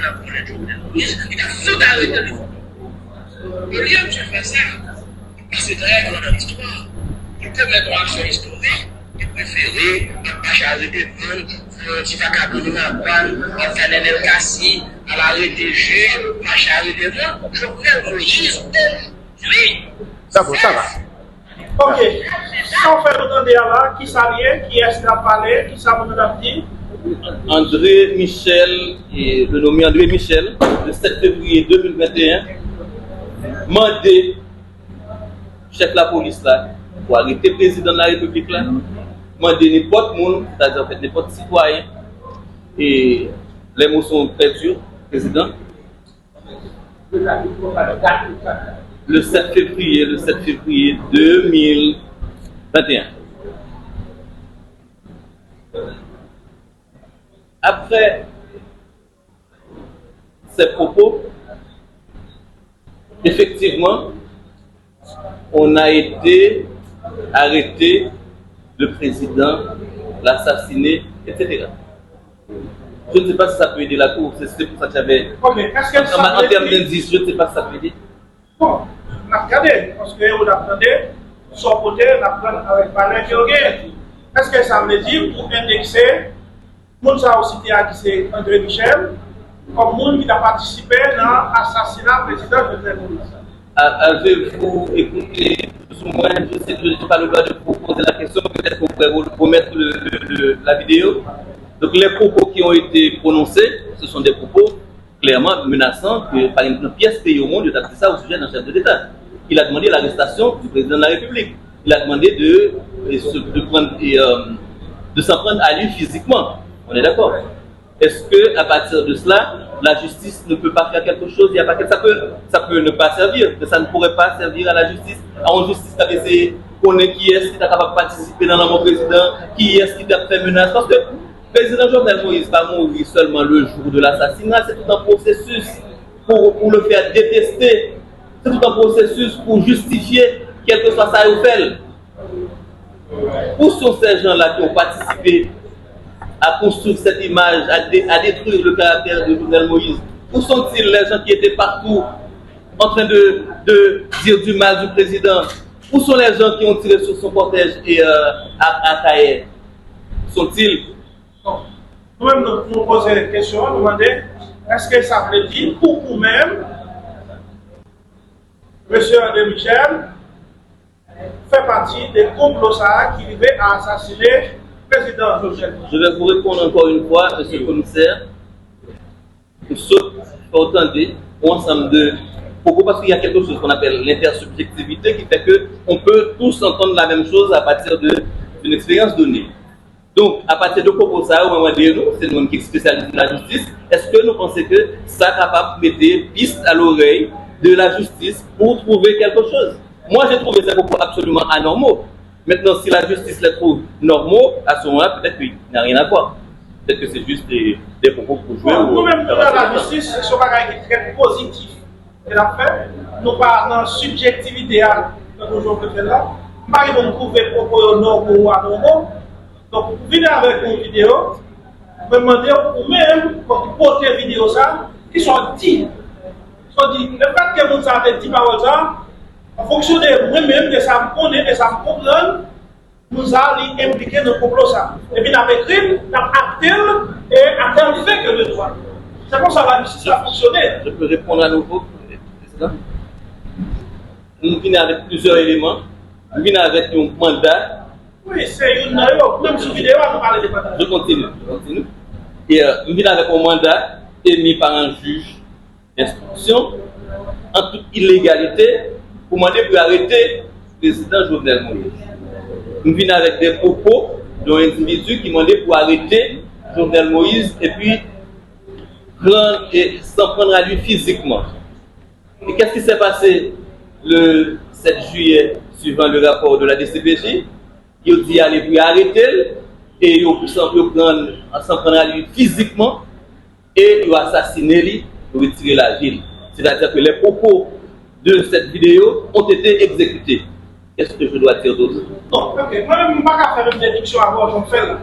la connaître Jovenel Moïse, il a fait arrêter le fond. Au lieu de faire ça, c'est très grand dans l'histoire. Il peut mettre en action historique, il préférait pas charger des monde, si tu as donné ma panne, à faire des cassis, à l'arrêter G, pas charger des monde, Jovenel Moïse, oui. Ça va. Ok. Sans faire entendre là, qui s'allie, qui est parlé, qui s'en va dire. André Michel, et le nommé André Michel, le 7 février 2021, mandé chef de la police là, pour arrêter le président de la République là, mandé n'importe monde, c'est-à-dire en fait n'importe citoyen, et les mots sont très durs, président. Le 7 février 2021. Après ces propos, effectivement, on a été arrêté, le président, l'assassiné, etc. Je ne sais pas si ça peut aider la cour, c'est pour ça que j'avais. Ok, est-ce que ça en termes d'indice, je ne sais pas si ça peut aider. Bon, on a regardé, parce que vous attendez, son côté, on apprend avec Palais qui est-ce que ça veut dire pour indexer, monde ça aussi c'est André Michel, comme monde qui a participé dans l'assassinat du président Jovenel Moïse? Avez-vous écouté plus ou moins, je sais que je n'ai pas le droit de vous poser la question, peut-être qu'on pourrait vous mettre la vidéo. Donc les propos qui ont été prononcés, ce sont des propos clairement menaçants que par une pièce pays au monde, il a dit ça au sujet d'un chef de l'État. Il a demandé l'arrestation du président de la République. Il a demandé de s'en prendre à lui physiquement. On est d'accord? Est-ce que à partir de cela, la justice ne peut pas faire quelque chose? Il y a pas ça peut ne pas servir, que ça ne pourrait pas servir à la justice. En justice, tu as essayé de connaître qui est-ce qui est capable de participer dans le président, qui est-ce qui t'a fait menace. Parce que le président Jovenel Moïse va mourir seulement le jour de l'assassinat, c'est tout un processus pour le faire détester. C'est tout un processus pour justifier quel que soit ça ou fait. Où sont ces gens-là qui ont participé à construire cette image, à détruire le caractère de Jovenel Moïse? Où sont-ils les gens qui étaient partout en train de dire du mal du président? Où sont les gens qui ont tiré sur son cortège et à Taïr? Où sont-ils? Nous-mêmes, nous posons une question, nous demandons, est-ce que ça veut dire pour vous-même, M. André Michel fait partie des complots qui vivaient à assassiner le président Jovenel Moïse? Je vais vous répondre encore une fois, M. le commissaire. Nous sommes entendus pour ensemble de propos parce qu'il y a quelque chose qu'on appelle l'intersubjectivité qui fait qu'on peut tous entendre la même chose à partir d'une expérience donnée. Donc, à partir de propos ça, au moment de nous, c'est nous qui spécialisons la justice, est-ce que nous pensons que ça est capable de mettre piste à l'oreille de la justice pour trouver quelque chose? Moi, j'ai trouvé ces propos absolument anormaux. Maintenant, si la justice les trouve normaux, à ce moment-là, peut-être qu'il n'y a rien à voir. Peut-être que c'est juste des propos pour jouer. Nous-mêmes, dans la justice, c'est un bagage qui est très positif. Et la fait, nous pas dans la subjectivité que nous jouons là. Nous arrivons à trouver des propos normaux ou anormaux. Donc, vous venez avec une vidéo, vous demandez vous-même, quand vous portez une vidéo, ça, qui sont dit. Le fait que vous avez dit par exemple, en fonction de vous-même, de ça me connaît, de ça me comprend, nous allons impliquer nos complots. Et puis, nous avons écrit, nous avons acté et attendre fait que le droit. C'est comme ça que la justice a fonctionné. Je peux répondre à nouveau, président. Nous venons avec plusieurs éléments. Nous venons avec un mandat. Oui, c'est une même sur vidéo, on parle de mandat. Je continue. Et nous venons avec un mandat émis par un juge d'instruction en toute illégalité pour demander pour arrêter le président Jovenel Moïse. Nous venons avec des propos d'un individu qui demandait pour arrêter Jovenel Moïse et puis s'en prendre à lui physiquement. Et qu'est-ce qui s'est passé le 7 juillet suivant le rapport de la DCPJ? Il dit aller puis arrêter et il s'en prendre à lui physiquement et il a assassiné lui pour retirer la ville. C'est-à-dire que les propos de cette vidéo ont été exécutés. Qu'est-ce que je dois dire d'autre? Non, ok. Moi-même, je ne vais pas faire une déduction avant, je fais là.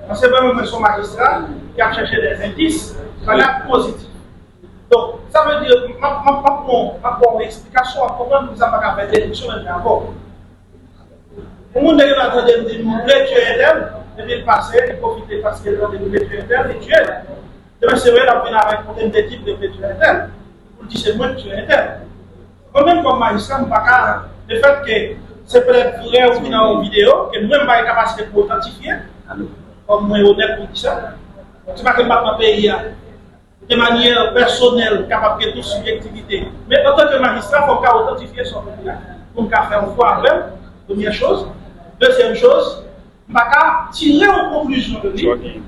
Parce que moi-même, je suis magistrat qui a cherché des indices, voilà positif. Ça veut dire, ma explication à comment nous avons pas fait l'élection d'abord. Pour nous, nous avons dit que nous voulons tuer un tel, depuis le passé, nous profiter parce que nous voulons tuer un tel et tuer. Demain, c'est vrai, on vient avec un des types de tuer un tel. Pour dire c'est moi de tuer un tel. Quand même, comme magistrat, le fait que c'est peut-être vrai ou dans une vidéo, que nous-mêmes pas capacité pour authentifier, comme moi honnête pour dire ça. C'est pas que notre pays de manière personnelle, capable de toute subjectivité. Mais en tant que magistrat, il faut authentifier son pays. Pour faire une fois avec, première chose. Deuxième chose, il faut tirer en conclusion de lui.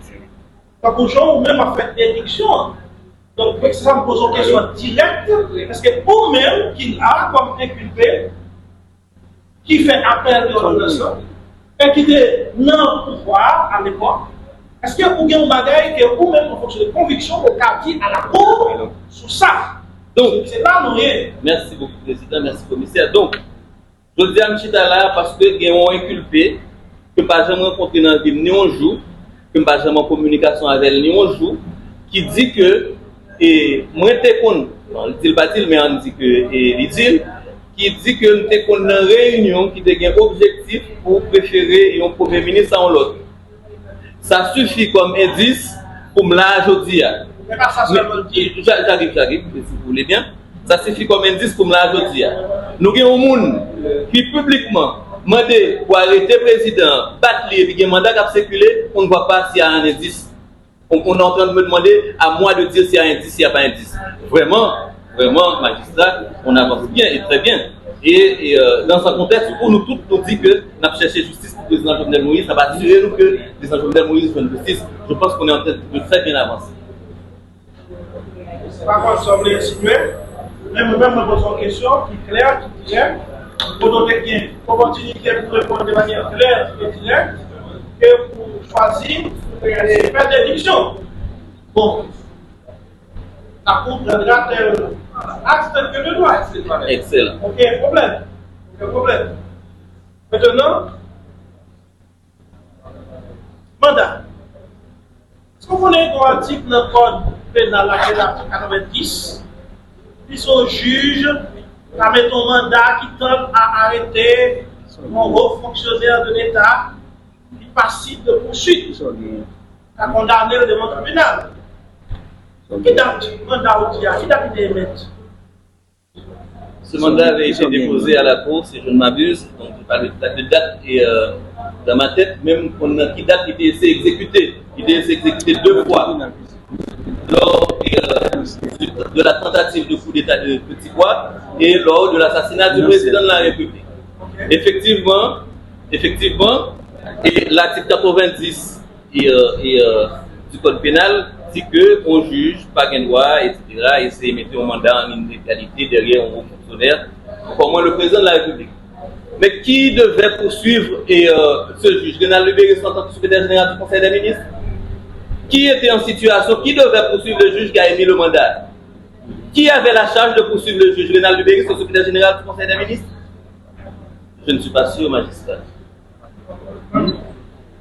Donc, aujourd'hui, ou même à faire déduction. Donc, ça me pose une question directe, parce que vous-même, qu'il a comme inculpé, qui fait appel de l'ordonnance, et qui était non pouvoir à l'époque, est-ce que vous avez un bagage que vous-même, en fonction de conviction, vous avez dit à la cour sur ça? Donc, c'est pas nous. Merci beaucoup, Président, merci, Commissaire. Donc, je dis à M. Tala parce que ils ont inculpé que pas jamais rencontré dans la ville ni un jour, que pas jamais en communication avec elle ni un jour, qui dit que, et moi, je ne dis pas, mais on dit que, et il dit, qui dit que nous sommes dans une réunion qui a un objectif pour préférer un Premier ministre à l'autre. Ça suffit comme indice pour me la aujourd'hui. Mais pas ça seulement. J'arrive, si vous voulez bien. Ça suffit comme indice pour me la aujourd'hui. Nous avons un monde qui publiquement demande pour arrêter le président, battre les et un mandat qui a circulé, on ne voit pas s'il y a un indice. On est en train de me demander à moi de dire s'il y a un indice, s'il n'y a pas un indice. Vraiment, magistrat, on avance bien et très bien. Et dans ce contexte, où nous tous nous disons que nous avons cherché justice pour le président Jovenel Moïse, ça va assurer nous que le président Jovenel Moïse fait une justice. Je pense qu'on est en train de très bien avancer. Par contre, ça voulait insinuer, mais moi-même, je pose une question qui est claire, qui est directe, pour donner une opportunité pour répondre de manière claire et directe, et pour choisir de faire des déductions. Bon, la Cour prendra tel acte que de droit. Excellent. Aucun problème. Maintenant, mandat. Est-ce qu'on connaît un article dans le code pénal, l'article 90, qui sont juges, à mettre un mandat qui tente à arrêter un haut fonctionnaire de l'État qui passible de poursuite, à condamner devant le tribunal. Qui date mandat qui date été émis? Ce mandat avait été déposé à la Cour, si je ne m'abuse, donc je parle de date et dans ma tête, même qui date il était exécuté. Il était exécuté 2 fois. Lors de la tentative de coup d'État de Petit Bois et lors de l'assassinat du président de la République. Effectivement, et l'article 90 du Code pénal dit qu'on juge pas qu'un droit, etc. et c'est mettre un mandat en inégalité derrière un haut fonctionnaire, encore moins le président de la République. Mais qui devait poursuivre ce juge? Renald Lubéris en tant que secrétaire général du Conseil des ministres? Qui était en situation? Qui devait poursuivre le juge qui a émis le mandat? Qui avait la charge de poursuivre le juge? Renald Lubéris, le secrétaire général du Conseil des ministres? Je ne suis pas sûr, magistrat. Je ne vais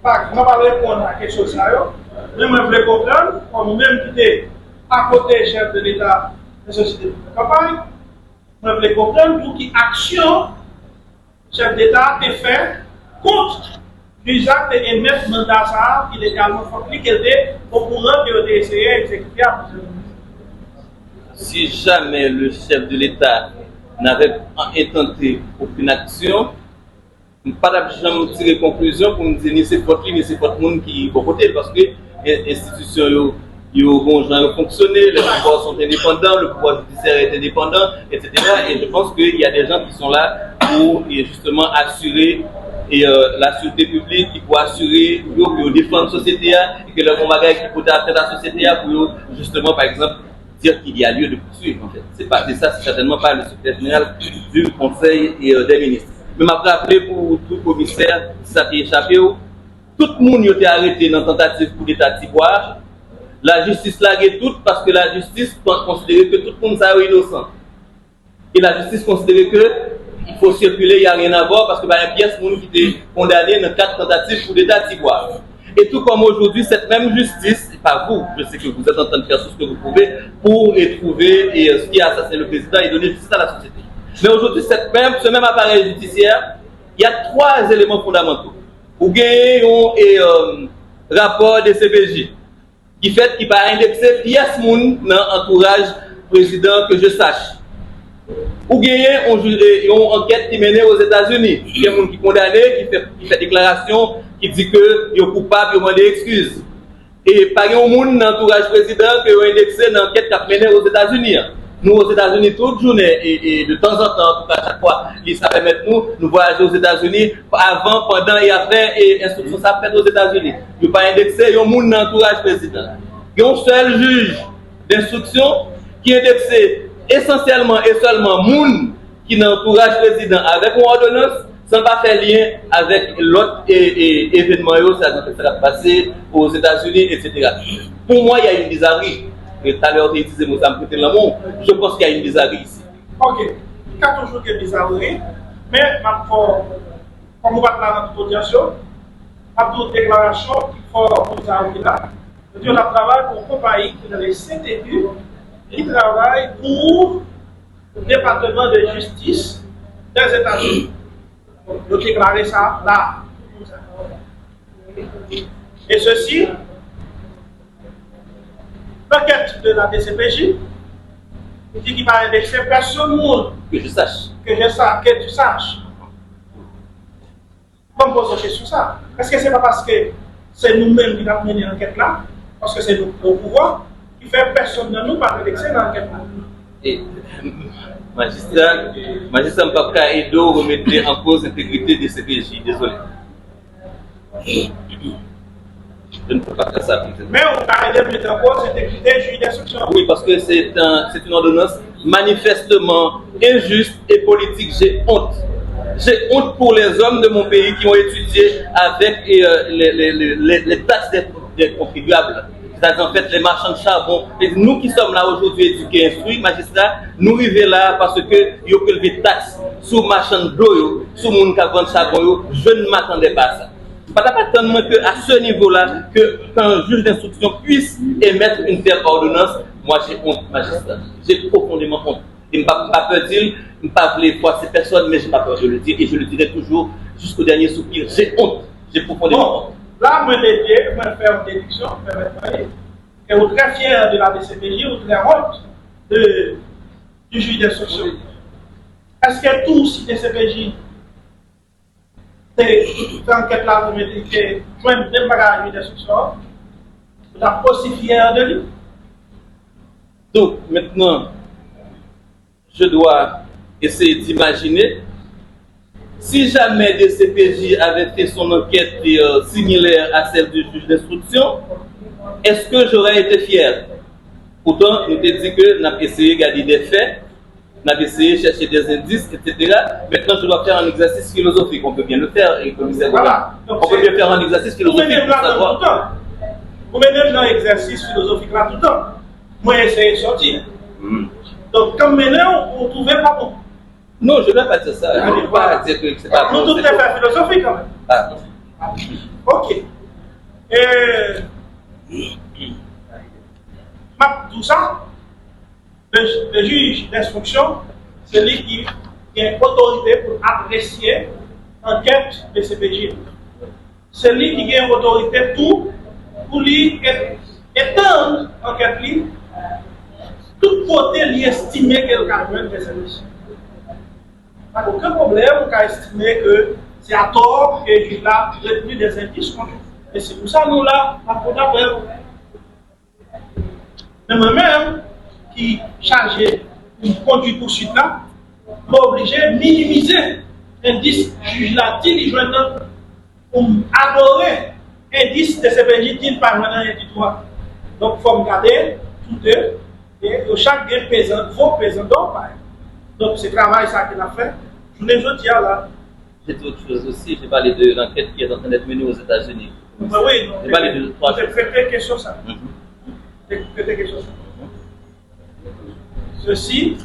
pas répondre à quelque chose là. Mais je voulais comprendre, comme nous-mêmes qui était à côté chef de l'État de société de campagne, je voulais comprendre pour qui action chef d'État a fait contre l'usage d'émettre mandat ça illégalement. Il faut qu'il était au courant qu'il a essayé d'exécuter. Si jamais le chef de l'État n'avait pas intenté aucune action, je ne peux pas tirer conclusion pour me dire ni c'est votre ligne, ni c'est votre monde qui est côté, parce que les institutions vont fonctionner, les pouvoirs sont indépendants, le pouvoir judiciaire est indépendant, etc. Et je pense qu'il y a des gens qui sont là pour justement assurer la sûreté publique, qui pour assurer pour défendre la société et que le bon bagage qui peut atteindre la société pour justement, par exemple, dire qu'il y a lieu de poursuivre. En fait, c'est certainement pas le secrétaire général du Conseil des ministres. Mais je me rappelle pour tout commissaire, si ça t'est échappé, tout le monde a été arrêté dans la tentative coup d'État Tiboire. La justice l'a tout parce que la justice considérait que tout le monde est innocent. Et la justice considérait qu'il faut circuler, il n'y a rien à voir parce que y a une pièce qui était condamnée dans 4 tentatives coup d'État Tiboire. Et tout comme aujourd'hui, cette même justice, pas vous, je sais que vous êtes en train de faire tout ce que vous pouvez pour trouver ce qui a assassiné le président et donner justice à la société. Mais aujourd'hui, ce même appareil judiciaire, il y a 3 éléments fondamentaux. Vous gagnez un rapport des CPJ qui fait qu'il va indexer pièce moun dans l'entourage président que je sache. Ou gagnez une enquête qui mène aux États-Unis. Il y a des gens qui sont condamnés, qui fait déclaration, qui dit que ils sont coupables, ils demandent des excuses. Et pas de monde dans l'entourage président qui ont indexé dans l'enquête qui a mené aux États-Unis. Nous, aux États-Unis, toute journée, et de temps en temps, en tout cas, chaque fois, ça permet nous voyager aux États-Unis avant, pendant et après, et instruction ça fait aux États-Unis. Ils n'ont pas indexé, il y a un monde dans l'entourage président. Il y a un seul juge d'instruction qui est indexé essentiellement et seulement moun qui dans l'entourage président avec une ordonnance sans pas faire lien avec l'autre événement ça va passer aux États-Unis, etc. Pour moi, il y a une bizarrerie. Et tout à l'heure, tu disais, je pense qu'il y a une bizarrerie ici. Ok, il y a toujours une bizarrerie, mais comme on va parler dans toute audience, il y a d'autres déclarations qu'il faut observer là. On travaille pour une compagnie qui est dans les CTU, qui travaille pour le département de justice des États-Unis. Ils ont déclaré ça là. Et ceci, l'enquête de la DCPJ dit qu'il va indexer personne que je sache. Que tu saches. Comme poser une question ça. Est-ce que ce n'est pas parce que c'est nous-mêmes qui avons mené l'enquête là, parce que c'est le pouvoir qui fait personne de nous pas indexer dans l'enquête là? Et magistrat ne peut pas aider à remettre en cause l'intégrité de CPJ. Désolé. Je ne peux pas faire ça. Mais on va aider à mettre en cause l'intégrité du juge d'instruction. Oui, parce que c'est une ordonnance manifestement injuste et politique. J'ai honte. J'ai honte pour les hommes de mon pays qui ont étudié avec les taxes des contribuables. C'est-à-dire en fait les marchands de charbon. Et nous qui sommes là aujourd'hui éduqués, instruits, magistrats, nous arrivons là parce que ils ont prélevé des taxes sur marchands d'eau, sur les gens qui vendent charbon. Je ne m'attendais pas à ça. Pas attendre qu'à ce niveau-là, qu'un juge d'instruction puisse émettre une telle ordonnance. Moi j'ai honte, magistrat. J'ai profondément honte. Je n'ai pas peur de dire, je n'ai pas voulu forcer personne, mais je n'ai pas peur de le dire et je le dirai toujours jusqu'au dernier soupir. J'ai honte. J'ai profondément honte. Là, moi, je vais faire une déduction, et vous êtes très fier de la DCPJ, vous êtes très honte du juge d'instruction. Est-ce que tous les DCPJ, c'est enquête là, vous mettez que joindre des bagages de juge d'instruction, vous êtes aussi fier de lui? Donc, maintenant, je dois essayer d'imaginer si jamais des CPJ avait fait son enquête similaire à celle du juge d'instruction, est-ce que j'aurais été fier? Pourtant, nous t'ai dit que nous avons essayé de garder des faits, nous avons essayé de chercher des indices, etc. Maintenant, je dois faire un exercice philosophique. On peut bien le faire, et commissaire. Voilà. On peut bien faire un exercice philosophique pour savoir. Vous menez dans l'exercice philosophique là tout le temps. Moi, j'essaie de sortir. Donc, comme maintenant, vous ne trouvez pas bon. Non, je ne vais pas dire ça. Je ne vais pas dire que c'est pas bon. Nous, tout est fait philosophique quand même. Ah. Ok. Tout ça, le juge d'instruction, c'est lui qui a autorité pour apprécier l'enquête de CPJ. C'est lui qui a autorité pour lui étendre l'enquête. Tout côté lui estimer qu'elle a besoin de services. Pas aucun problème, on peut estimer que c'est à tort que le juge a retenu des indices contre. Et c'est pour ça que nous là, on a d'appel. Mais moi-même, qui chargé une conduite poursuite là, m'obligé à minimiser l'indice juge là, diligent pour adorer l'indice de CPJ dit par maintenant et du droit. Donc il faut regarder tout deux et chaque bien présent, vos présentants. Donc c'est le travail ça qu'il a fait. Je les dis là. J'ai autre chose aussi, j'ai parlé de l'enquête qui est en train d'être menée aux États-Unis. Oui, j'ai parlé de trois choses. Faites des questions ça. Faites des questions ça. Ceci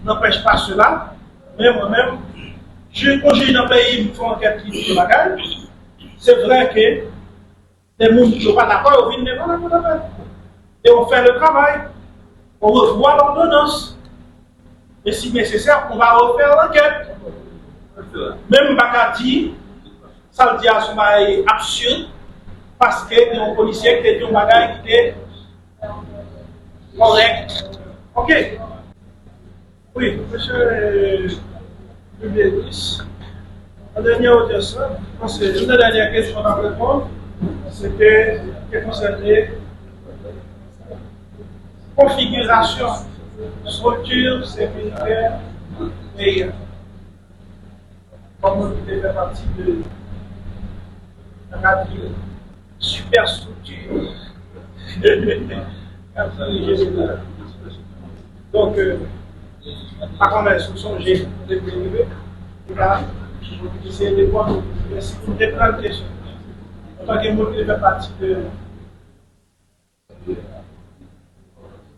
n'empêche pas cela, mais moi-même, quand j'ai dans le pays, ils me font enquête de bagage. C'est vrai que Les gens qui ne sont pas d'accord, ils viennent devant la cour d'appel. Et on fait le travail. On revoit l'ordonnance. Et si nécessaire, on va refaire l'enquête. Même Bakati, ça veut dire que c'est absurde, parce que y a un policier qui a dit un bagage qui était correct. Ok. Oui, monsieur Bélis. La dernière audience, c'est une dernière question à répondre. C'était qui concernait configuration, structure sécuritaire et comment il fait partie de la superstructure. Donc, par contre, ce sont j'ai développé. J'essaie de voir si vous avez plein de questions. En tant que monde qui fait partie de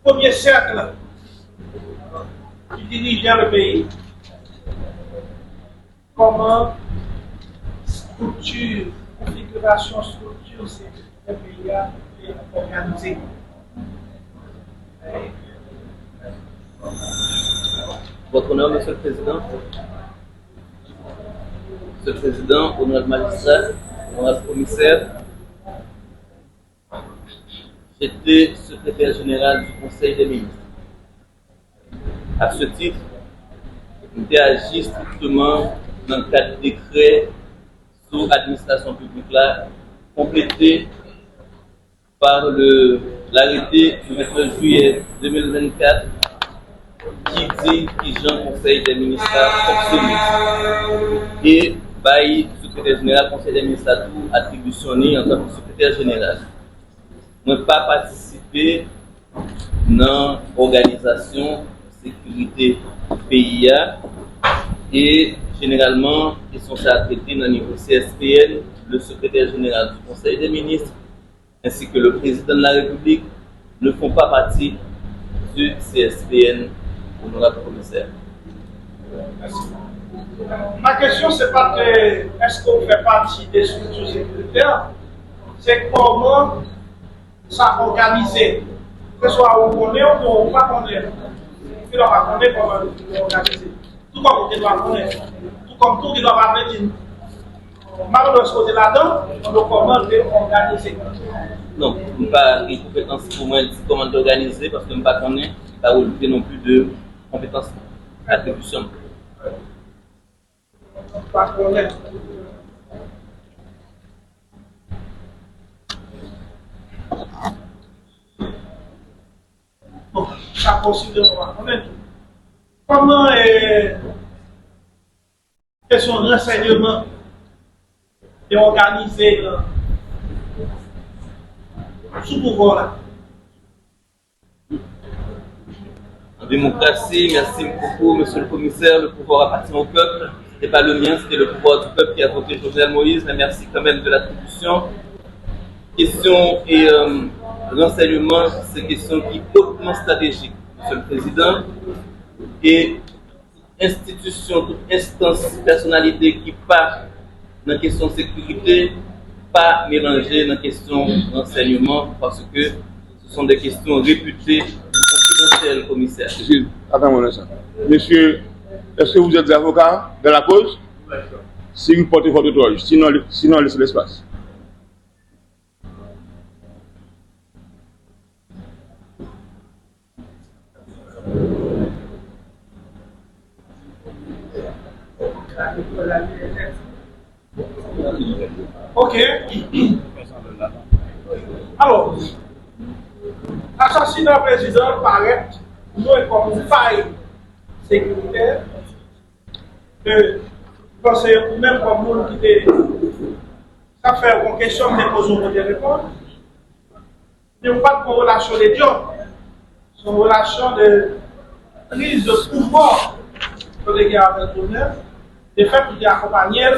premier cercle qui dirigeait le pays. Comment structure, configuration, structure, c'est le pays a organisé. Votre honneur, Monsieur le Président. Monsieur le Président, honorable magistrat, honorable commissaire, j'étais secrétaire général du Conseil des ministres. À ce titre, j'ai agi strictement dans le cadre du décret sous l'administration publique là, complété par l'arrêté du 29 juillet 2024 qui dit que Jean Conseil des ministres fonctionne et bail secrétaire général Conseil des ministres attributionné en tant que secrétaire général. Je n'ai pas participé dans l'organisation de sécurité PIA et généralement ils sont à traiter dans le niveau CSPN, le secrétaire général du Conseil des ministres ainsi que le président de la République ne font pas partie du CSPN, honorable commissaire. Merci. Ma question, c'est pas que est-ce qu'on fait partie des structures sécuritaires, c'est comment ça organisé. Que ce soit on connaît ou on ne pas connaître. Il doit pas connaître comment c'est organisé. Tout comme il doit connaître. Tout comme tout, il doit pas connaître. Malgré ce côté là-dedans, on doit comment organiser. Non, je n'ai pas de compétences pour moi de comment organiser parce que je ne pas connais pas relevé non plus de compétences d'attribution. Pas connaître. Bon, ça considère pas connaître. Comment question de renseignement est organisé sous pouvoir là? En démocratie, merci beaucoup, monsieur le commissaire, le pouvoir appartient au peuple. Ce n'était pas le mien, c'était le pouvoir du peuple qui a voté Jovenel Moïse, mais merci quand même de l'attribution. Question et renseignement, c'est une question qui est hautement stratégique, monsieur le président. Et institution, toute instance, personnalité qui part dans la question de sécurité, pas mélanger dans la question d'enseignement, parce que ce sont des questions réputées confidentielles, commissaire. Monsieur, attends un instant. Monsieur, est-ce que vous êtes avocat de la cause? Si vous portez votre droit, sinon laissez l'espace. Ok. Alors, l'assassinat président paraît nous comme une faille sécuritaire que pensez même comme nous qui était ça fait une question que nous posons des réponses. Nous n'avons pas de relation de Dieu, c'est une relation de prise de pouvoir que les gars avec l'honneur, de fait qu'il accompagné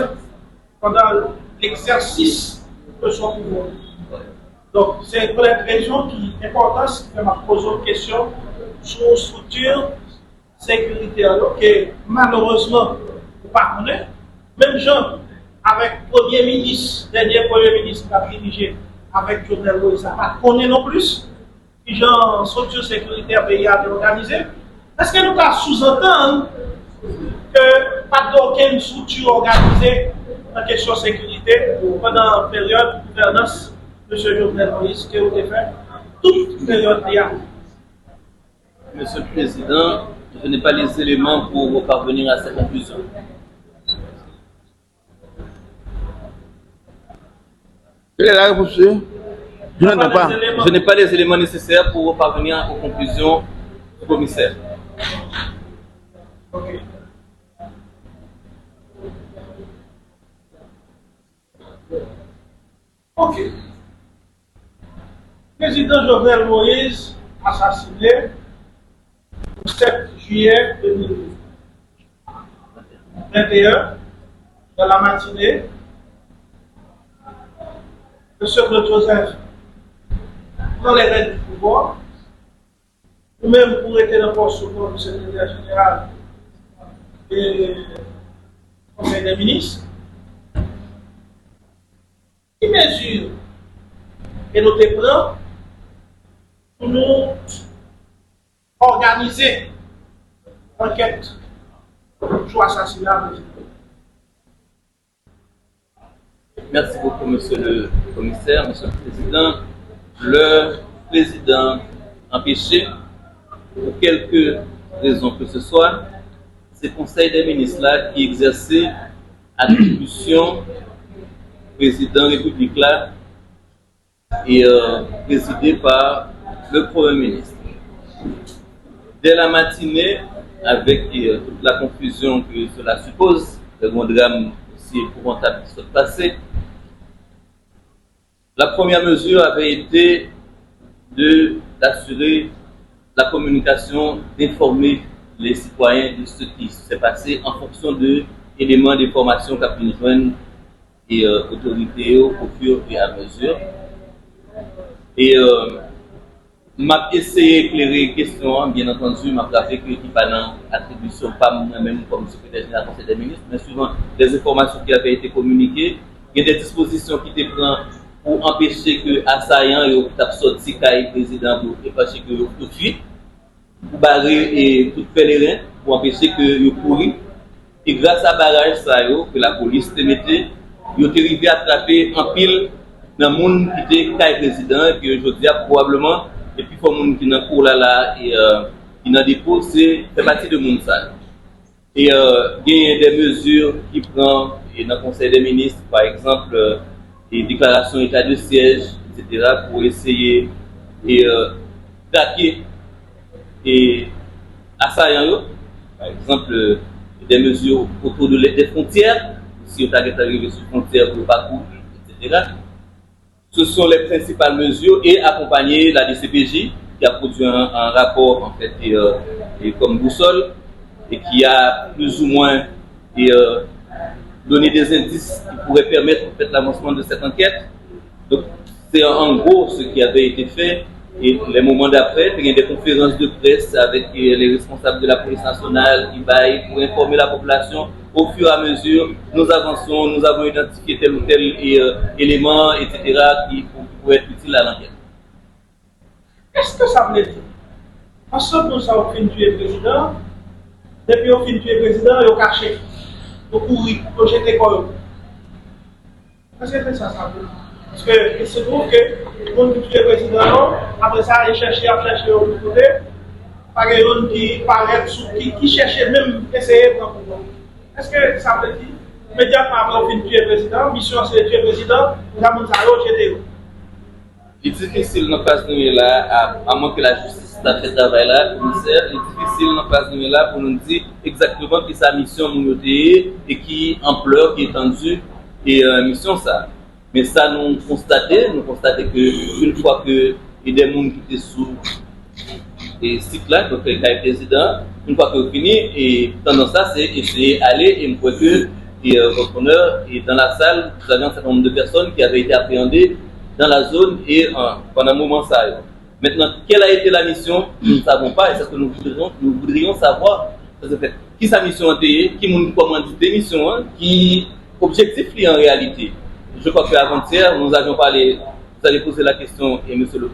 pendant l'exercice de son pouvoir. Donc, c'est pour cette raison qui est importante que je pose une question sur une structure sécuritaire que malheureusement, vous ne connaissez pas. Même gens avec le Premier ministre, dernier Premier ministre qui a dirigé avec Jovenel Moïse, ça pas connaît non plus, qui genre structure sécuritaire pays a organisé. Est-ce que nous avons sous-entendre que pas d'aucune structure organisée en question de sécurité pendant la période de gouvernance de M. Jovenel Moïse que vous avez fait toute période là? Monsieur le Président, je n'ai pas les éléments pour parvenir à cette conclusion. Quelle est la réponse? Je n'entends pas. Je n'ai pas les éléments nécessaires pour parvenir aux conclusions du commissaire. Ok. Ok. Président Jovenel Moïse assassiné le 7 juillet 2021 dans la matinée. Le secrétaire Joseph prend les rênes du pouvoir, ou même pour être dans le poste du secrétaire général et Conseil des ministres. Qui mesure et nous te prend pour nous organiser l'enquête sur l'assassinat de Merci beaucoup, Monsieur le Commissaire, Monsieur le Président. Le Président empêché, pour quelque raison que ce soit, c'est le Conseil des ministres-là qui exerçait attribution président République là et présidé par le Premier ministre. Dès la matinée, avec toute la confusion que cela suppose, le grand drame aussi épouvantable qui se passait, la première mesure avait été d'assurer la communication, d'informer les citoyens de ce qui s'est passé en fonction de éléments d'information qu'a pu joindre et autorités au fur et à mesure. Et m'a essayé d'éclairer les questions, bien entendu, m'a rappelé que l'équipe a attribution, pas moi-même comme secrétaire général du Conseil des ministres, mais suivant les informations qui avaient été communiquées, il y a des dispositions qui étaient prises pour empêcher que assaillants et sorti le président et parce que tout de suite, pour barrer et tout pèlerin, pour empêcher que vous courent. Et grâce à barrage ça, que la police te mettait, ils ont arrivé à attraper en pile dans le monde qui était le président, et que je dis probablement, et puis il monde qui est dans là et qui dans dépôt, c'est fait partie de monde ça. Et il y a des mesures qui prennent dans le Conseil des ministres, par exemple, des déclarations d'état de siège, etc., pour essayer de traquer et assaillants, par exemple, des mesures autour des frontières, si on est arrivé sur les frontières pour parcourir, etc. Ce sont les principales mesures et accompagner la DCPJ qui a produit un rapport en fait et comme boussole et qui a plus ou moins donné des indices qui pourraient permettre en fait l'avancement de cette enquête. Donc c'est en gros ce qui avait été fait. Et les moments d'après, il y a des conférences de presse avec les responsables de la police nationale, IBAI, pour informer la population. Au fur et à mesure, nous avançons, nous avons identifié tel ou tel élément, etc., qui pourrait être utile à l'enquête. Qu'est-ce que ça veut dire? Parce que nous avons fait tuer le président, depuis qu'on fait tuer le président, ils ont caché, ils ont couru, ils ont jeté quoi. Qu'est-ce que ça veut dire? Parce que il se trouve que quand tu es président, après ça, il cherche au côté, par exemple, qui paraît qui cherchait même essayer de prendre le pouvoir. Est-ce que ça veut dire, immédiatement après on tuer le président, mission c'est de tuer le président, nous avons dit jeter. Il est difficile de pas nous là, à moins que la justice a fait travail là, commissaire, il est difficile de pas nous là pour nous dire exactement qui sa mission nous et qui ampleur, qui étendue et mission ça. Mais ça, nous constatons que une fois que il y a des gens qui étaient sous et site là, donc le président, une fois que vous finissez, et tendance ça, c'est essayer d'aller et me croire que votre honneur est dans la salle, vous avez un certain nombre de personnes qui avaient été appréhendées dans la zone et pendant un moment ça. Maintenant, quelle a été la mission? Nous ne savons pas, et c'est ce que nous voudrions savoir. Qui sa mission a été, qui nous commande des missions, qui objectif en réalité. Je crois qu'avant-hier, nous avions parlé vous avez posé la question, et monsieur le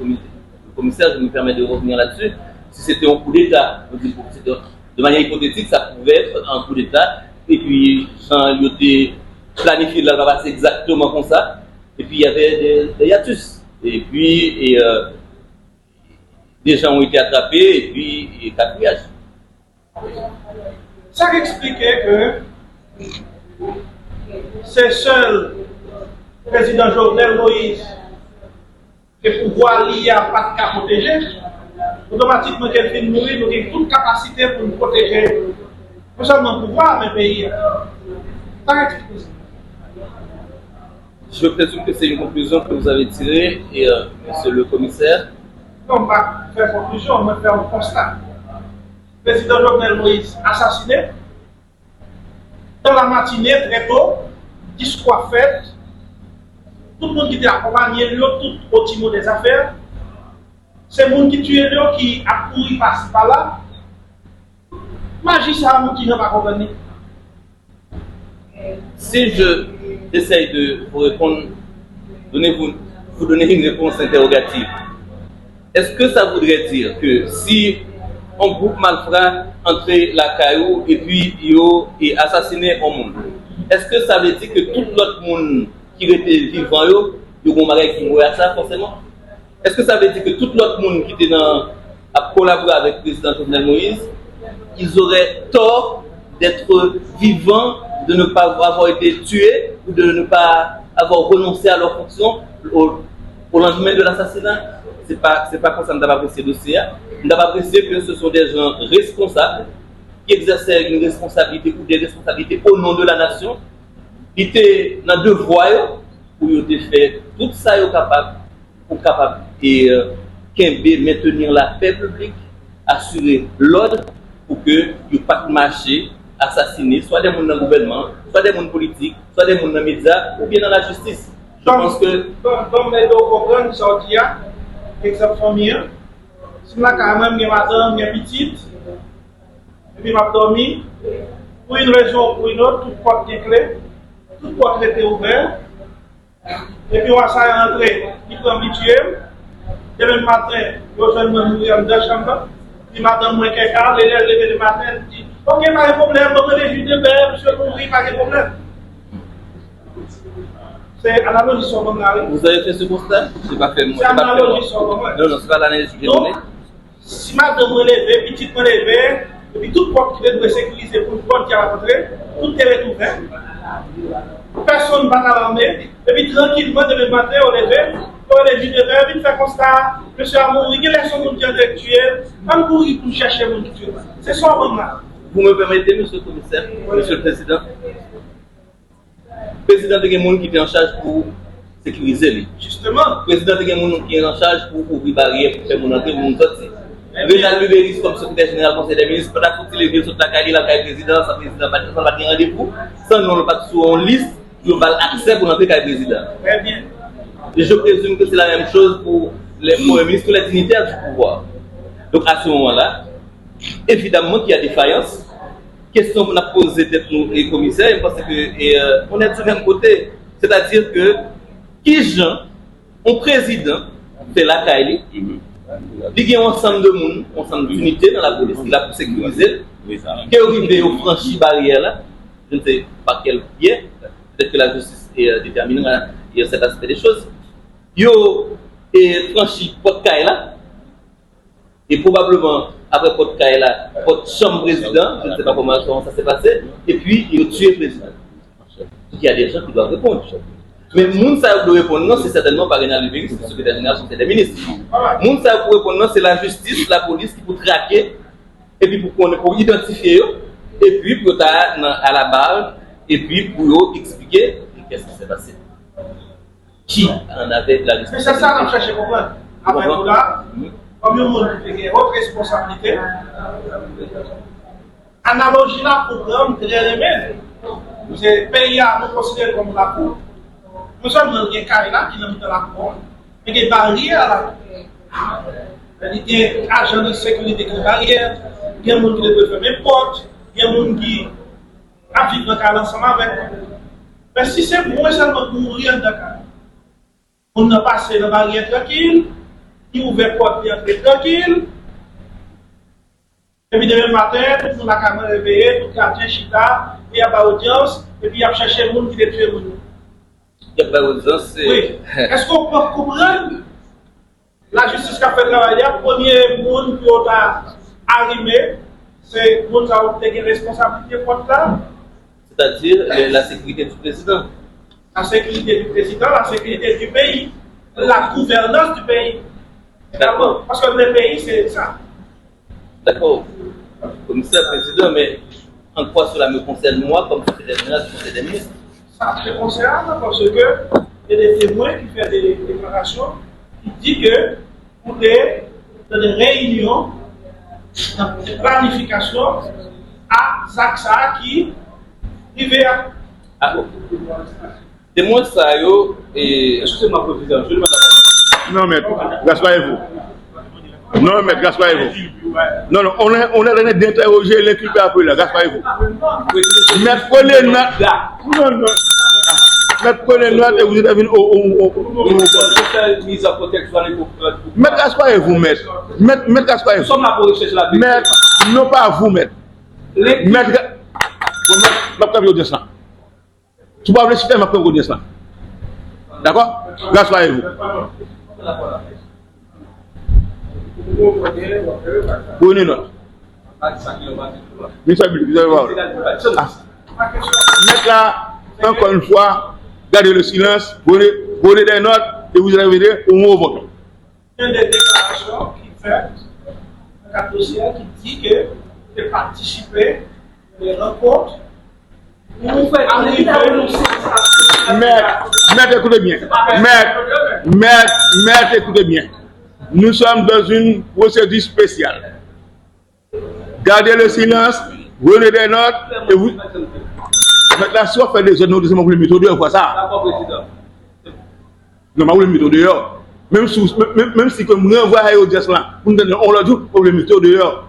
commissaire, je me permets de revenir là-dessus, si c'était un coup d'État, de manière hypothétique, ça pouvait être un coup d'État, et puis, sans il était planifié de la passer exactement comme ça, et puis il y avait des hiatus, et puis des gens ont été attrapés, et puis quatriage. Ça expliquait que c'est seul le président Jovenel Moïse qui pouvoir lié à pas de cas protéger. Automatiquement, qu'elle fait mourir, nous avons toute capacité pour nous protéger. Non seulement le pouvoir, mais le pays. Ça explique ça. Je présume que c'est une conclusion que vous avez tirée, et monsieur le commissaire. On va faire conclusion, on va faire un constat. Le président Jovenel Moïse assassiné. Dans la matinée, très tôt, discours fait. Tout le monde qui était accompagné, tout au timon des affaires. C'est le monde qui tue, qui a couru par-ci par-là. Magie, ça a qui n'a pas compris. Si je essaye de vous répondre, vous donner une réponse interrogative, est-ce que ça voudrait dire que si un groupe malfrat entrait la caillou et puis il a assassiné un monde, est-ce que ça veut dire que tout l'autre monde qui était vivant, il y a un mariage qui mourait à ça forcément? Est-ce que ça veut dire que tout l'autre monde qui était à collaborer avec le président Jovenel Moïse, ils auraient tort d'être vivants, de ne pas avoir été tués ou de ne pas avoir renoncé à leur fonction au lendemain de l'assassinat? C'est pas comme ça que nous avons apprécié le dossier. Nous avons apprécié que ce sont des gens responsables qui exerçaient une responsabilité ou des responsabilités au nom de la nation. Ils étaient dans deux voies où ils ont fait tout ça pour capable et maintenir la paix publique, assurer l'ordre pour que ils ne pas marcher, assassiner soit des gens dans le gouvernement, soit des gens politiques, soit des gens dans les médias ou bien dans la justice. Je pense que. Donc, les deux comprennent, ça dit, exemple famille, si là quand même, il y a madame, il y a petite, et puis m'a dormi, pour une raison ou pour une autre, toute porte est clé, toute porte était ouverte, et puis on va rentrer, il peut m'habituer, et le matin, il va mourir dans la chambre, puis madame, moi, quelqu'un, les lever le matin, dit, ok, pas de problème, on va les jus de verre, monsieur, mourir, pas de problème. C'est analogie sur mon mari. Vous avez fait ce constat? Je n'ai pas fait moi. C'est analogie sur mon mari. Non, c'est pas l'analyse que j'ai donnée. Si madame me lève, petite me lève, et puis toute porte qui est sécurisée pour une porte qui va rentrer, tout est ouvert. Personne ne va l'alarmer. Et puis tranquillement, demain matin, on lève, on les jus de verre, vite faire constat, monsieur a mouru, il y a son monde qui est tué, on courir pour chercher mon tué. C'est ça, mon mari. Vous me permettez, monsieur le commissaire, monsieur le président? Le président de Guémoun qui est en charge pour sécuriser lui. Justement. Le président de Guémoun qui est en charge pour ouvrir barrière pour faire mon entrée, mon sortie. Rénal Lubéris comme secrétaire général du Conseil des ministres, pendant qu'il est sur la caille, la président, sa président, ça va tenir rendez-vous, sans nous le pas sur une liste, nous avons accès pour entrer avec le président. Très bien. Et je présume que c'est la même chose pour les premiers ministres, les dignitaires du pouvoir. Donc à ce moment-là, évidemment qu'il y a des défaillances. Question qu'on a posée peut-être nous les commissaires, parce que on est du même côté. C'est-à-dire que qui gens, un président fait la caille, il y a un ensemble de monde, un ensemble d'unités dans la police, il a pour sécuriser, qui est arrivé au franchi barrière là, je ne sais pas quel pied, peut-être que la justice déterminera cet aspect des choses. Il a franchi porte caille là, et probablement après porte caille là, porte chambre président, je ne sais pas comment ça s'est passé, et puis il a tué le président. Il y a des gens qui doivent répondre. Mais moun sa doit répondre non, c'est certainement pas Rénal Lubéris, c'est le secrétaire général du Conseil des ministres. Moun sa pour répondre non, c'est la justice, la police qui peut traquer, et puis pour identifier, et puis pour être à la barre, et puis pour expliquer qu'est-ce qui s'est passé. Qui en avait la responsabilité? Mais c'est ça qu'on cherche à comprendre. Après tout là, comme le monde qui fait votre responsabilité, analogie là pour prendre très remède. C'est pays à nous considérer comme la cour. Nous sommes dans les cas là qui nous dans la cour. Il y a des barrières là. Il y a des agents de sécurité qui ont des barrières. Il y a des gens qui peuvent fermer les portes. Il y a des gens qui vivent dans le cas ensemble avec. Mais si c'est pour moi seulement pour mourir dans le cas, On a passé dans la barrière tranquille, qui ouvert porte, qui entrer tranquille. Et puis demain matin, tout le monde a quand même réveillé, tout le quartier chita, il y a pas audience, et puis il y a cherché le monde qui est tué. Il n'y a pas audience. Oui. Est-ce qu'on peut comprendre la justice qui a fait travail, le premier monde qui a arrivé, c'est le monde qui a une responsabilité pour ça? C'est-à-dire la sécurité du président. La sécurité du président, la sécurité du pays, la gouvernance du pays. D'accord. Parce que le pays, c'est ça. D'accord. Commissaire président, mais en quoi cela me concerne moi comme secrétaire général du Conseil des ministres? Ça me concerne parce que il y a des témoins qui font des déclarations qui disent que pour dans des réunions, dans des planifications, à Zaksa qui arrivait à. Ah, témoin ça yo et excusez-moi président, je ne Non, maître, rassurez-vous. Non, maître, rassurez-vous. Non, non, on est en train d'interroger l'inculpé après là, rassurez-vous. Maître, prenez note. Non, non. Maître, prenez note et vous êtes venu au. mise en contexte. Maître, rassurez-vous, maître. Maître, rassurez-vous. Nous sommes là pour rechercher la vérité. Maître, non pas vous, maître. Maître, je vais vous dire ça. Tu vas le système après vous dire ça. D'accord? Rassurez-vous. Prenez note. Vous allez voir. Mettez là, encore une fois, gardez le silence, prenez des notes et vous allez dire au mot vote. Il y a des déclarations qui fait un dossier qui dit que de participer à des rencontres où arriver Maître, écoutez bien. Maître, écoutez bien. Nous sommes dans une procédure spéciale. Gardez le silence, prenez des notes et vous. Maintenant, si on fait des autres notes, vous le mettez dehors, quoi ça? Non, mais vous le mettez dehors. Même si comme nous envoyons à l'audience là, on leur dit, vous le mettez dehors.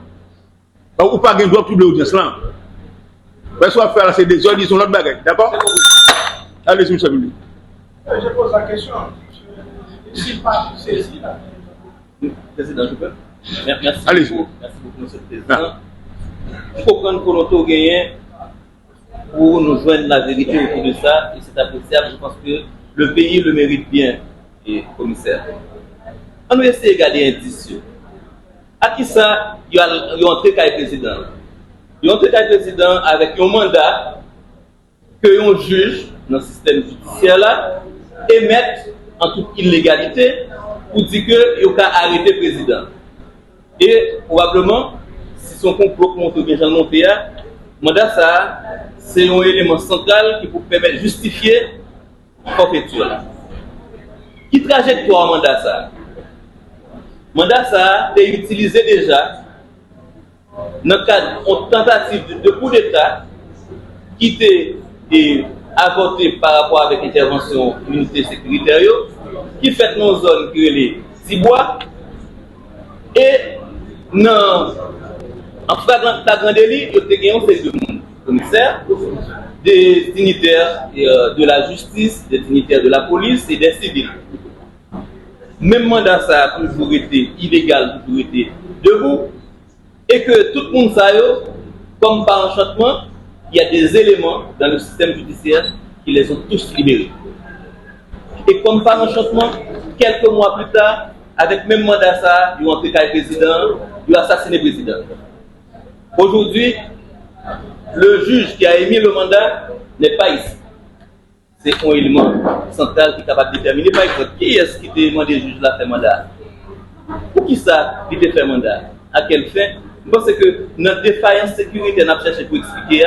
Ou pas de droit pour l'audience là. Parce qu'on va faire, c'est des auditions, notre bagage. D'accord? Allez-y, monsieur Billy. Je pose la question. Si pas, c'est ici là. Président, je peux? Merci. Allez-y. Beaucoup. Merci beaucoup, monsieur le président. Il faut prendre pour notre gagné pour nous joindre la vérité autour de ça, et c'est appréciable. Je pense que le pays le mérite bien, et commissaire. On va essayer de garder un indice. À qui ça, il y a entré comme président? Il y a entré comme président avec un mandat que un juge dans le système judiciaire là émette en toute illégalité pour dire qu'il y a arrêté le président. Et probablement, si son complot monte bien Jean monté, mandat ça, c'est un élément central qui peut permettre de justifier la forfaiture. Qui trajectoire mandat ça? Mandat ça est utilisé déjà dans le cadre d'une tentative de coup d'État qui était avorté par rapport avec l'intervention unité sécuritaire qui fait nos zones qui les Zibois et non en flagrant délit il y a des commissaires, des dignitaires de la justice, des dignitaires de la police et des civils. Même mandat ça a toujours été illégal, toujours été debout, et que tout le monde sait, comme par enchantement, il y a des éléments dans le système judiciaire qui les ont tous libérés. Et comme par enchantement, quelques mois plus tard, avec même mandat ça, ils ont entré le président, ils ont assassiné le président. Aujourd'hui, le juge qui a émis le mandat n'est pas ici. C'est un élément central qui est capable de déterminer, par exemple, qui est-ce qui a demandé au juge de faire mandat? Pour qui ça qui a fait mandat? À quelle fin? Je pense que notre défaillance sécurité, nous avons cherché pour expliquer,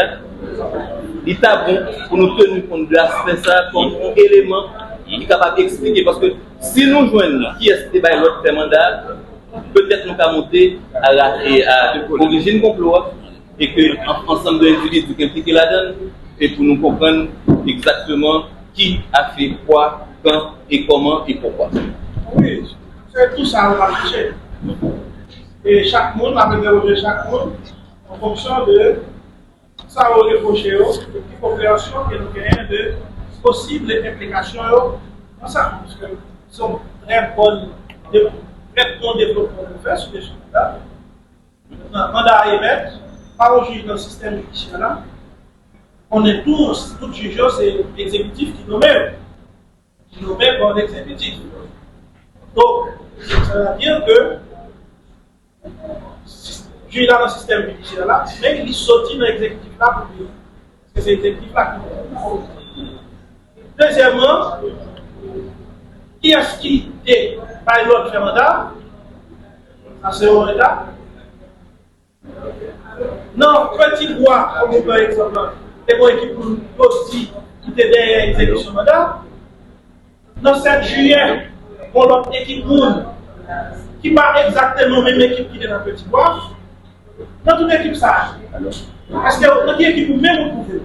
il est bon pour nous tenir compte de l'aspect ça comme un élément qui est capable d'expliquer. Parce que si nous joignons qui est-ce qui a l'autre fait mandat, peut-être nous allons monter à l'origine complot et que ensemble de l'individu qui impliquent la donne et pour nous comprendre exactement qui a fait quoi, quand et comment et pourquoi. Oui, c'est tout ça on va chercher. Et chaque monde va interroger chaque monde en fonction de ça on reproché de compréhension que nous avons de possibles implications dans ça. Parce que sont très bons développement de faire sur les choses là. Mandat à émettre, pas au juge dans le système judiciaire là. On est tous juges, c'est l'exécutif qui nomme par l'exécutif. Donc, ça veut dire que juge là dans le système judiciaire là, mais il sortit dans l'exécutif là pour dire. Parce que c'est l'exécutif là qui nomme. Deuxièmement, qui est-ce qui est par l'autre fait mandat? Ça c'est un état. Non, petit bois, comme par exemple, c'est une équipe aussi qui était derrière l'exécution mandat. Dans 7 juillet, on a l'autre équipe qui pas exactement la même équipe qui est dans petit bois. Dans toute équipe ça. Est-ce que dans l'équipe même vous pouvez?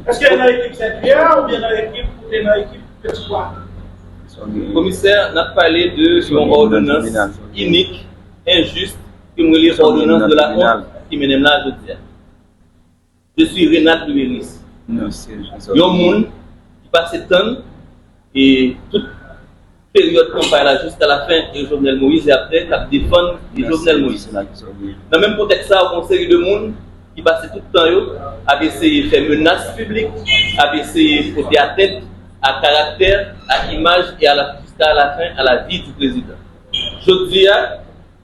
Est-ce qu'il y a dans l'équipe 7 juillet ou bien dans l'équipe petit bois? Le commissaire n'a parlé de une ordonnance unique, injuste, qui me lie l'ordonnance de la honte qui mène là, je dis. Je suis Renat Louéris. Il y a un monde qui passe temps et toute période de campagne jusqu'à la fin de Jovenel Moïse et après, qui défend Jovenel Moïse. Dans le même contexte, il y a une série de monde qui passe tout le temps à essayer de faire menaces publiques, à essayer de porter atteinte à caractère, à image et jusqu'à la fin à la vie du président. Je dis,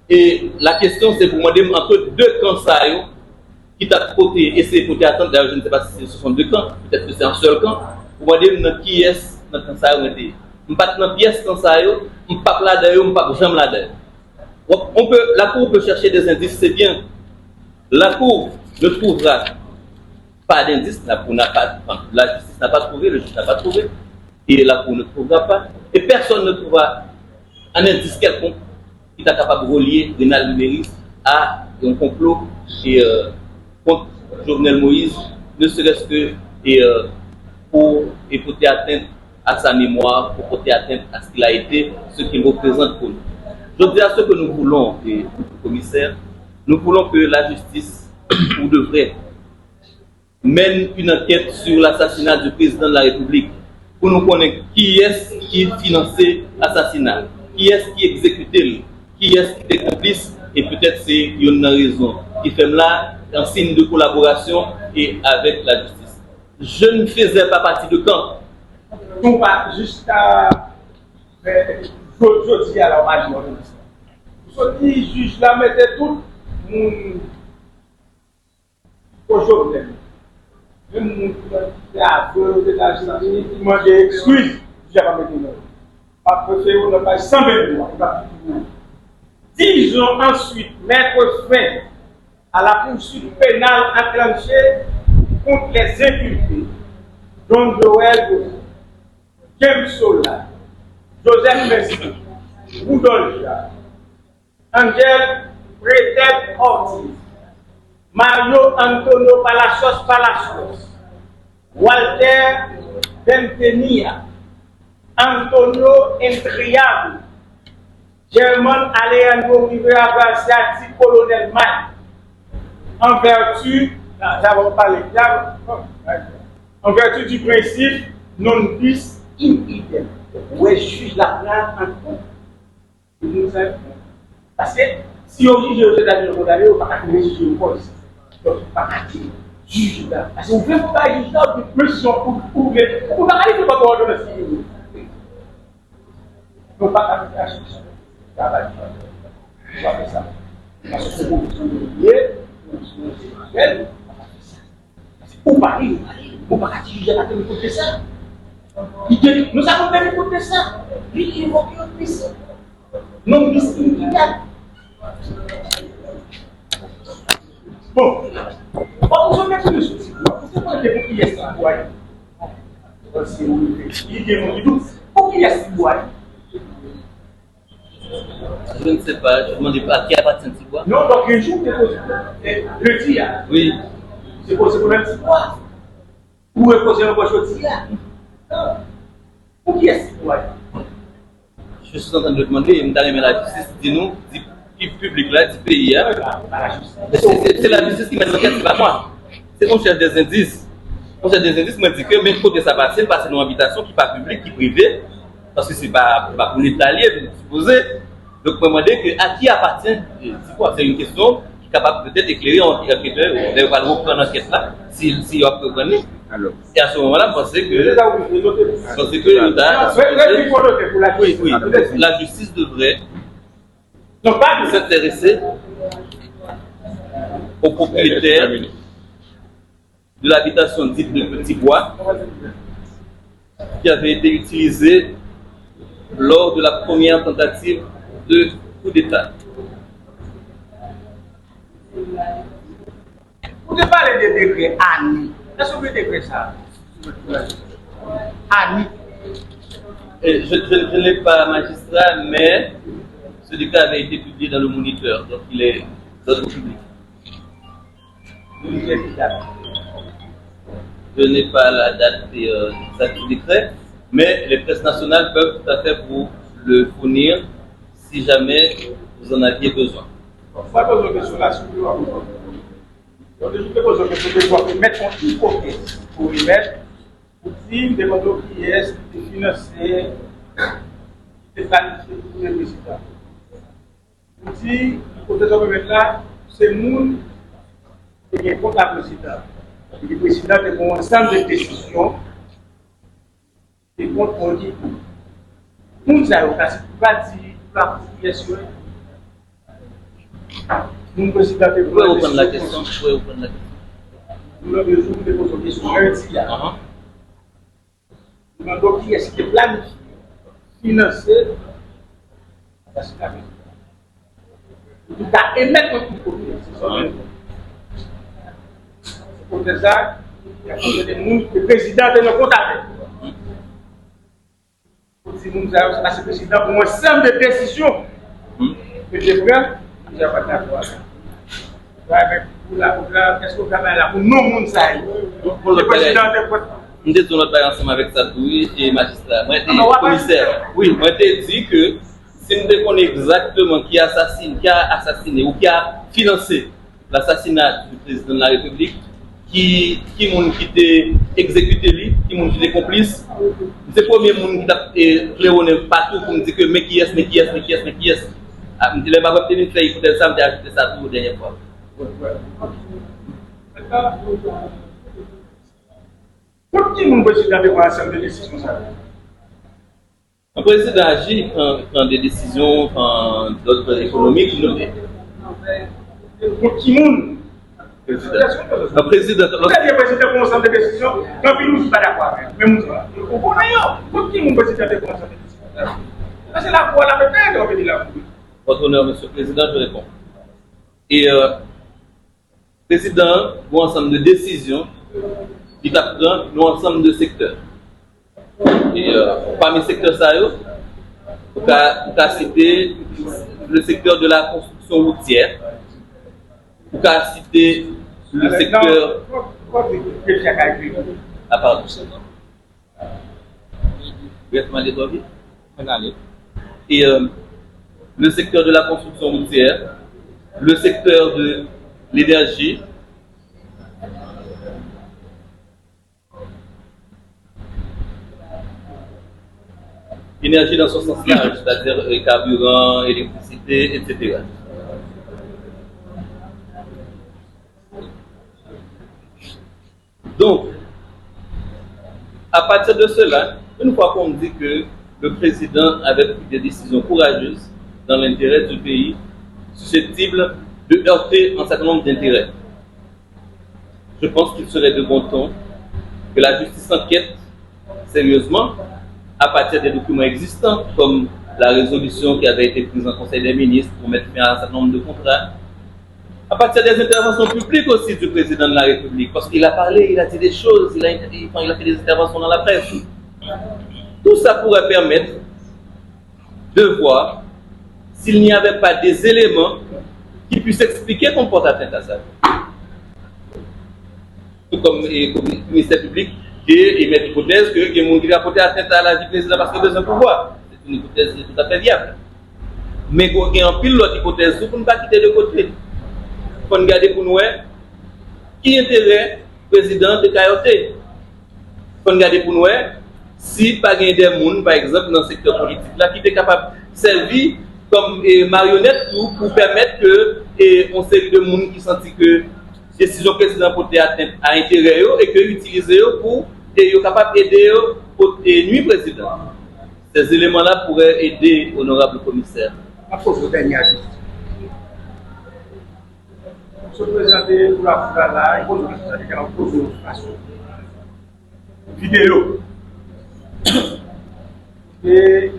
et la question c'est pour demander entre deux camps qui t'a porté, essayer de porter atteinte, d'ailleurs je ne sais pas si ce sont deux camps, peut-être que c'est un seul camp, pour demander qui est dans camp ça. Je ne suis pas dans pièce camp ça, je ne suis pas là d'ailleurs, je ne suis pas jamais là d'ailleurs. La Cour peut chercher des indices, c'est bien. La Cour ne trouvera pas d'indices, la justice n'a pas trouvé, le juge n'a pas trouvé, et la Cour ne trouvera pas, et personne ne trouvera un indice quelconque qui est capable de relier Renat Louéris à un complot contre Jovenel Moïse, ne serait-ce que pour porter atteinte à sa mémoire, pour porter atteinte à ce qu'il a été, ce qu'il représente pour nous. Je dis à ce que nous voulons, et le commissaire, nous voulons que la justice, pour de vrai, mène une enquête sur l'assassinat du président de la République pour nous connaître qui est-ce qui finançait l'assassinat, qui est-ce qui exécutait, qui est-ce qui était complice, et peut-être c'est une raison qui fait là un signe de collaboration et avec la justice. Je ne faisais pas partie de camp. On va jusqu'à jeudi à la major. Ce qui juge là mettait tout aujourd'hui. Même qui a fait aux États-Unis, qui m'a dit excuse, je n'ai pas mis de nom. Après, on n'a pas 120 mois. 10 ans ensuite, mettre fin à la poursuite pénale enclenchée contre les imputés, John Joël, James Sola, Joseph Messi, Rudolph Jacques, Angel Pretel Ortiz, Mario Antonio Palacios, Walter Bentenia, Antonio Entriado, Germain Alejandro Rivera Garcia, dit colonel Man, en vertu du principe non bis in idem. Où est juge la place en compte? Parce que si on juge aux États-Unis, on va pas juger au police. Donc, pas juge là. Parce qu'on ne veut pas juger là, mais si on ouvre, on va aller pour pas ordonner si on pas à juger. On va faire ça. Parce que c'est beaucoup de liés, on parle, on va pas juger la télé pour ça. Nous avons fait écouter ça. Lui, il évoque un principe. Non, il bon, on se met sur le souci. C'est pas que pour qui est citoyen. Pour qui est citoyen? Je ne sais pas, je ne demande pas à qui appartient Tibois. Non, donc un jour, le dit, oui. C'est pour le même Tibois. Ou est posé un poche non. Pour qui est citoyen? Je suis en train de demander, mais la justice, dis-nous, du public là, du pays. C'est la justice qui m'a dit, c'est pas moi. C'est on cherche des indices. Pour ces deux indices, je dis que même côté ça passe dans une habitation qui n'est pas publique, qui est privée, parce que ce n'est pas pour l'État lié, vous supposez. Donc, je me demande à qui appartient, c'est une question qui est capable peut-être d'éclairer en enquêteur, on va reprendre l'enquête là, s'il y a besoin. Et à ce moment-là, je pensais que la justice devrait s'intéresser aux propriétaires de l'habitation dite de Petit Bois qui avait été utilisée lors de la première tentative de coup d'État. Vous devez parler de décret Annie. Est-ce que vous décret ça? Annie. Je n'ai pas magistrat, mais ce décret avait été publié dans le Moniteur, donc il est dans le public. Je n'ai pas la date exacte du décret, mais les presses nationales peuvent tout à fait vous le fournir si jamais vous en aviez besoin. Pas besoin de cela, donc, je propose que vous devez mettre une hypothèse pour y mettre, pour dire des modos qui est financé, qui est planifié pour le président. Pour dire, l'hypothèse qu'on va mettre là, c'est nous qui est contre la président. Le président est un ensemble de décisions et contre on dit nous avons pas dit la population. Nous président de vous pouvez reprendre la question. Nous avons besoin de poser une question lundi. Nous demandons qui est-ce qui est planifié, financé, parce que nous devons émettre une hypothèse. Pour ça, il y a le président de nos comptables. Si nous avons passé président pour un ensemble de décisions que je prends, nous n'avons pas d'accord. Est-ce que vous avez là pour nous, le président nous sommes ensemble avec Sadoui et magistrat. Moi, j'étais commissaire. Oui, moi, j'ai dit que si nous connaissons exactement qui a assassiné ou qui a financé l'assassinat du président de la République, qui était exécuté lui, qui était complice, c'est le premier monde qui a pléoné partout pour me dire que mais qui est. Il n'a pas obtenu de faire hypothèse, ça, j'ai ajouté ça pour la dernière fois. Pour qui mon président de prendre ensemble de décisions? Le président agit quand des décisions d'ordre économique. Pour qui mon le président. Vous avez le président pour ensemble de décisions, quand il nous dit pas d'accord. Mais vous comprenez, pour qui mon président de prendre ensemble de décisions? C'est la foi, la méthode, on veut dire là. Votre honneur, monsieur le président, je réponds. Et le président, nous ensemble de décisions, il apprend nous ensemble de secteurs. Et parmi les secteurs, ça, vous avez cité le secteur de la construction routière, vous avez cité le secteur. Ah, pardon. Vous êtes mal étoilé? Et le secteur de la construction routière, le secteur de l'énergie, énergie dans son sens large, c'est-à-dire carburant, électricité, etc. Donc, à partir de cela, une fois qu'on dit que le président avait pris des décisions courageuses dans l'intérêt du pays, susceptibles de heurter un certain nombre d'intérêts, je pense qu'il serait de bon ton que la justice enquête sérieusement à partir des documents existants, comme la résolution qui avait été prise en Conseil des ministres pour mettre fin à un certain nombre de contrats, à partir des interventions publiques aussi du président de la République, parce qu'il a parlé, il a dit des choses, il a fait des interventions dans la presse. Tout ça pourrait permettre de voir s'il n'y avait pas des éléments qui puissent expliquer qu'on porte atteinte à ça. Tout comme le ministère public et met l'hypothèse que les gens qui ont porté atteinte à la vie du président parce qu'il a besoin de pouvoir. C'est une hypothèse tout à fait viable. Mais il y a un pile l'autre hypothèse pour ne pas quitter de côté. Il faut regarder pour nous qui intérêt le président de Kayote. faut regarder pour nous, si pas des gens, par exemple, dans le secteur politique, là, qui est capable de servir comme marionnette pour permettre que on série de monde qui sentit que décision président pour atteindre à intérêt et que utiliser pour être capable d'aider pour nuit président. Ces éléments-là pourraient aider honorable commissaire. À cause de dernière question. Se présenter pour la fois là, il faut nous présenter qu'elle a posé une façon. Vidéo. Et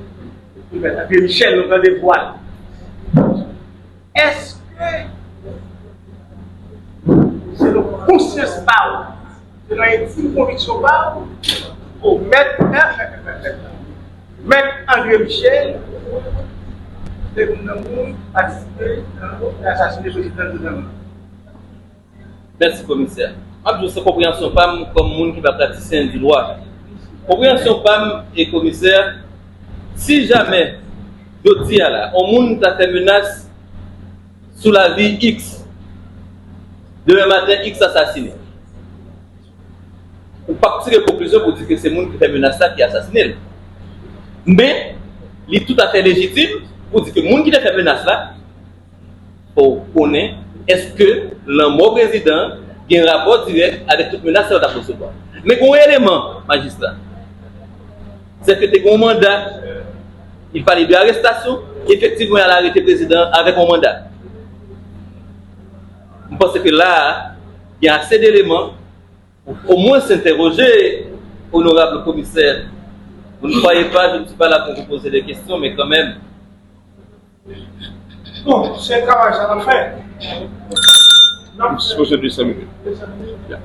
Michel, nous avons des voiles. Est-ce que c'est le conscience pas, c'est l'intime conviction pas, pour mettre André Michel, de nous participer à l'assassiner le président de l'Union. Merci, commissaire. Je sais compréhension PAM comme monde qui va pratiquer du droit. Compréhension PAM et commissaire, si jamais, je dis là, on monde a fait menace sous la vie X, demain matin X assassiné. On ne peut pas tirer conclusion pour dire que c'est le monde qui fait menace là qui a assassiné. Mais, il est tout à fait légitime pour dire que le monde qui a fait menace là, il faut connaître est-ce que le mot président a un rapport direct avec toute menace qu'on a recevoir. Mais un élément, magistrat, c'est que tu as un mandat, il fallait de l'arrestation, effectivement, il y a l'arrêté président avec un mandat. Je pense que là, il y a assez d'éléments pour au moins s'interroger, honorable commissaire. Vous ne croyez pas, je ne suis pas là pour vous poser des questions, mais quand même. Bon, c'est un travail, ça va faire. Monsieur, 2 minutes. Yeah.